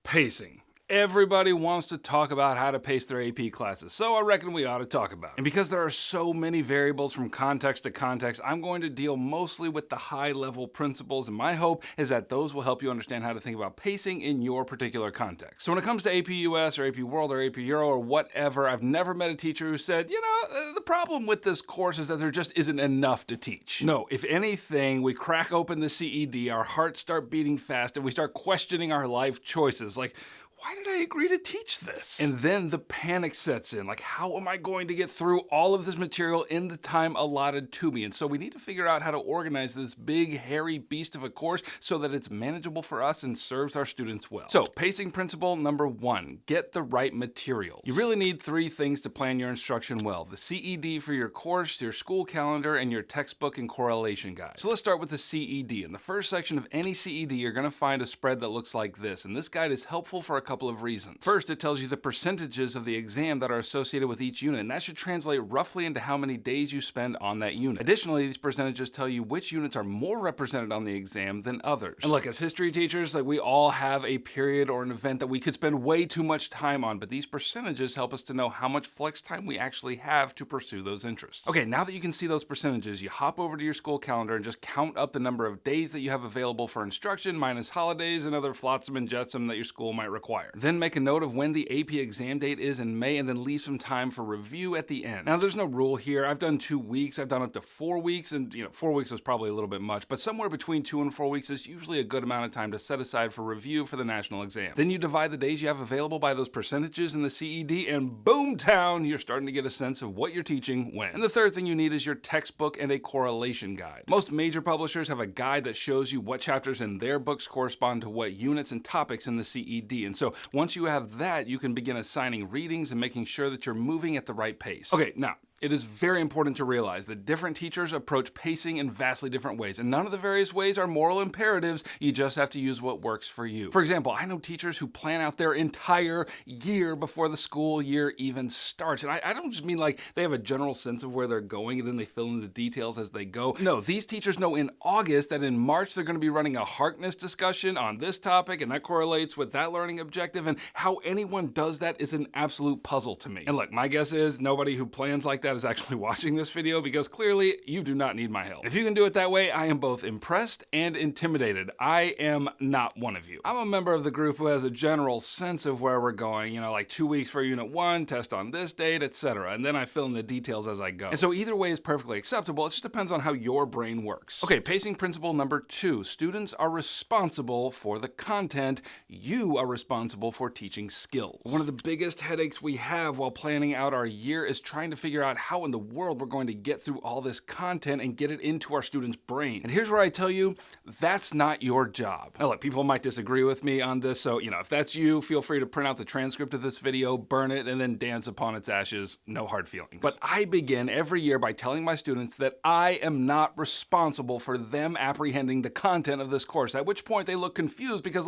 Pacing. Everybody wants to talk about how to pace their AP classes, so I reckon we ought to talk about it. And because there are so many variables from context to context, I'm going to deal mostly with the high-level principles, and my hope is that those will help you understand how to think about pacing in your particular context. So when it comes to AP US or AP World or AP Euro or whatever, I've never met a teacher who said, the problem with this course is that there just isn't enough to teach. No, if anything, we crack open the CED, our hearts start beating fast, and we start questioning our life choices. Like, why did I agree to teach this? And then the panic sets in. Like, how am I going to get through all of this material in the time allotted to me? And so we need to figure out how to organize this big, hairy beast of a course so that it's manageable for us and serves our students well. So, pacing principle number 1, get the right materials. You really need 3 things to plan your instruction well: the CED for your course, your school calendar, and your textbook and correlation guide. So let's start with the CED. In the first section of any CED, you're going to find a spread that looks like this, and this guide is helpful for a couple of reasons. First, it tells you the percentages of the exam that are associated with each unit, and that should translate roughly into how many days you spend on that unit. Additionally, these percentages tell you which units are more represented on the exam than others. And look, as history teachers, we all have a period or an event that we could spend way too much time on, but these percentages help us to know how much flex time we actually have to pursue those interests. Okay, now that you can see those percentages, you hop over to your school calendar and just count up the number of days that you have available for instruction minus holidays and other flotsam and jetsam that your school might require. Then make a note of when the AP exam date is in May, and then leave some time for review at the end. Now, there's no rule here. I've done 2 weeks, I've done up to 4 weeks, and 4 weeks is probably a little bit much, but somewhere between 2 and 4 weeks is usually a good amount of time to set aside for review for the national exam. Then you divide the days you have available by those percentages in the CED, and boom town, you're starting to get a sense of what you're teaching when. And the third thing you need is your textbook and a correlation guide. Most major publishers have a guide that shows you what chapters in their books correspond to what units and topics in the CED, and so once you have that, you can begin assigning readings and making sure that you're moving at the right pace. Okay, now, it is very important to realize that different teachers approach pacing in vastly different ways, and none of the various ways are moral imperatives. You just have to use what works for you. For example, I know teachers who plan out their entire year before the school year even starts, and I don't just mean like they have a general sense of where they're going and then they fill in the details as they go. No, these teachers know in August that in March they're going to be running a Harkness discussion on this topic, and that correlates with that learning objective, and how anyone does that is an absolute puzzle to me. And look, my guess is nobody who plans like that is actually watching this video, because clearly you do not need my help. If you can do it that way, I am both impressed and intimidated. I am not one of you. I'm a member of the group who has a general sense of where we're going, like 2 weeks for unit 1, test on this date, etc. And then I fill in the details as I go. And so either way is perfectly acceptable. It just depends on how your brain works. Okay, pacing principle number 2. Students are responsible for the content. You are responsible for teaching skills. One of the biggest headaches we have while planning out our year is trying to figure out how in the world we're going to get through all this content and get it into our students' brains. And here's where I tell you, that's not your job. Now look, people might disagree with me on this, so if that's you, feel free to print out the transcript of this video, burn it, and then dance upon its ashes. No hard feelings. But I begin every year by telling my students that I am not responsible for them apprehending the content of this course, at which point they look confused because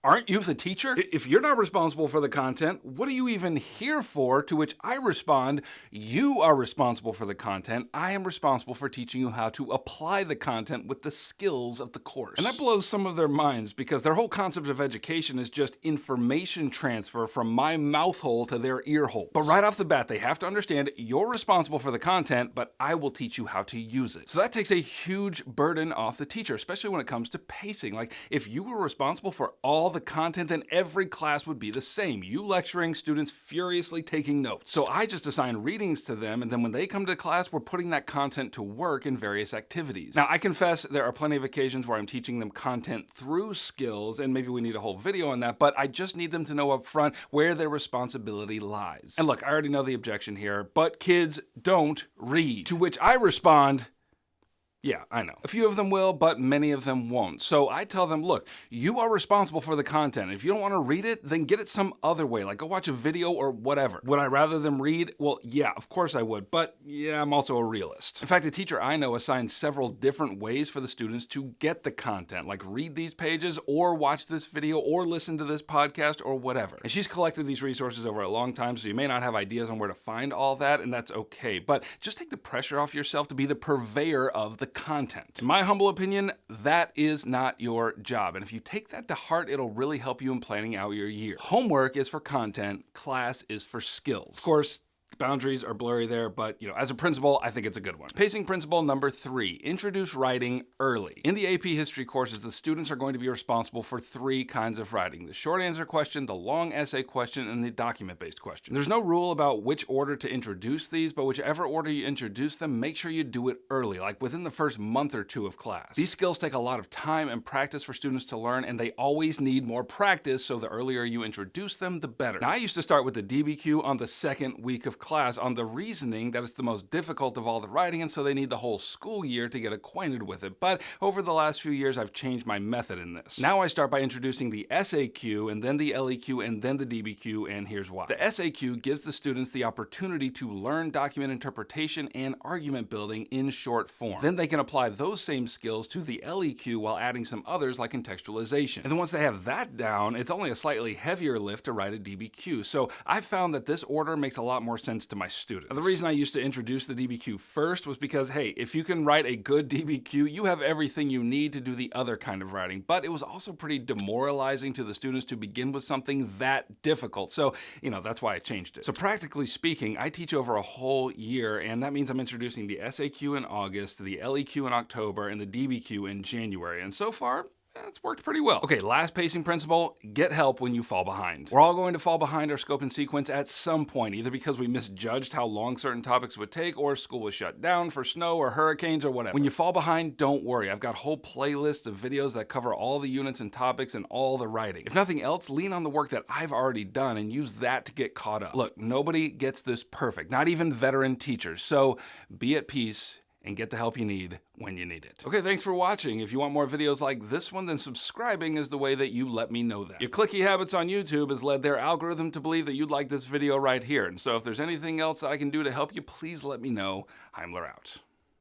aren't you the teacher? If you're not responsible for the content, what are you even here for? To which I respond, you are responsible for the content. I am responsible for teaching you how to apply the content with the skills of the course. And that blows some of their minds, because their whole concept of education is just information transfer from my mouth hole to their ear hole. But right off the bat, they have to understand you're responsible for the content, but I will teach you how to use it. So that takes a huge burden off the teacher, especially when it comes to pacing. If you were responsible for all the content, then every class would be the same. You lecturing, students furiously taking notes. So I just assign readings to them, and then when they come to class, we're putting that content to work in various activities. Now, I confess there are plenty of occasions where I'm teaching them content through skills, and maybe we need a whole video on that, but I just need them to know up front where their responsibility lies. And look, I already know the objection here, but kids don't read. To which I respond, yeah, I know. A few of them will, but many of them won't. So I tell them, look, you are responsible for the content. If you don't want to read it, then get it some other way, go watch a video or whatever. Would I rather them read? Well, yeah, of course I would, but yeah, I'm also a realist. In fact, a teacher I know assigns several different ways for the students to get the content, read these pages or watch this video or listen to this podcast or whatever. And she's collected these resources over a long time, so you may not have ideas on where to find all that, and that's okay. But just take the pressure off yourself to be the purveyor of the content. In my humble opinion, that is not your job. And if you take that to heart, it'll really help you in planning out your year. Homework is for content, class is for skills. Of course, the boundaries are blurry there, but as a principle, I think it's a good one. Pacing principle number 3, introduce writing early. In the AP history courses, the students are going to be responsible for 3 kinds of writing: the short answer question, the long essay question, and the document-based question. There's no rule about which order to introduce these, but whichever order you introduce them, make sure you do it early, like within the first month or 2 of class. These skills take a lot of time and practice for students to learn, and they always need more practice, so the earlier you introduce them, the better. Now, I used to start with the DBQ on the 2nd week of class on the reasoning that it's the most difficult of all the writing, and so they need the whole school year to get acquainted with it. But over the last few years, I've changed my method in this. Now I start by introducing the SAQ, and then the LEQ, and then the DBQ, and here's why. The SAQ gives the students the opportunity to learn document interpretation and argument building in short form. Then they can apply those same skills to the LEQ while adding some others like contextualization. And then once they have that down, it's only a slightly heavier lift to write a DBQ. So I've found that this order makes a lot more sense to my students. Now, the reason I used to introduce the DBQ first was because, hey, if you can write a good DBQ, you have everything you need to do the other kind of writing. But it was also pretty demoralizing to the students to begin with something that difficult. So, that's why I changed it. So practically speaking, I teach over a whole year, and that means I'm introducing the SAQ in August, the LEQ in October, and the DBQ in January. And so far, it's worked pretty well. Okay, last pacing principle, get help when you fall behind. We're all going to fall behind our scope and sequence at some point, either because we misjudged how long certain topics would take, or school was shut down for snow or hurricanes or whatever. When you fall behind, don't worry. I've got whole playlists of videos that cover all the units and topics and all the writing. If nothing else, lean on the work that I've already done and use that to get caught up. Look, nobody gets this perfect, not even veteran teachers. So be at peace and get the help you need when you need it. Okay, thanks for watching. If you want more videos like this one, then subscribing is the way that you let me know that. Your clicky habits on YouTube has led their algorithm to believe that you'd like this video right here. And so if there's anything else that I can do to help you, please let me know. Heimler out.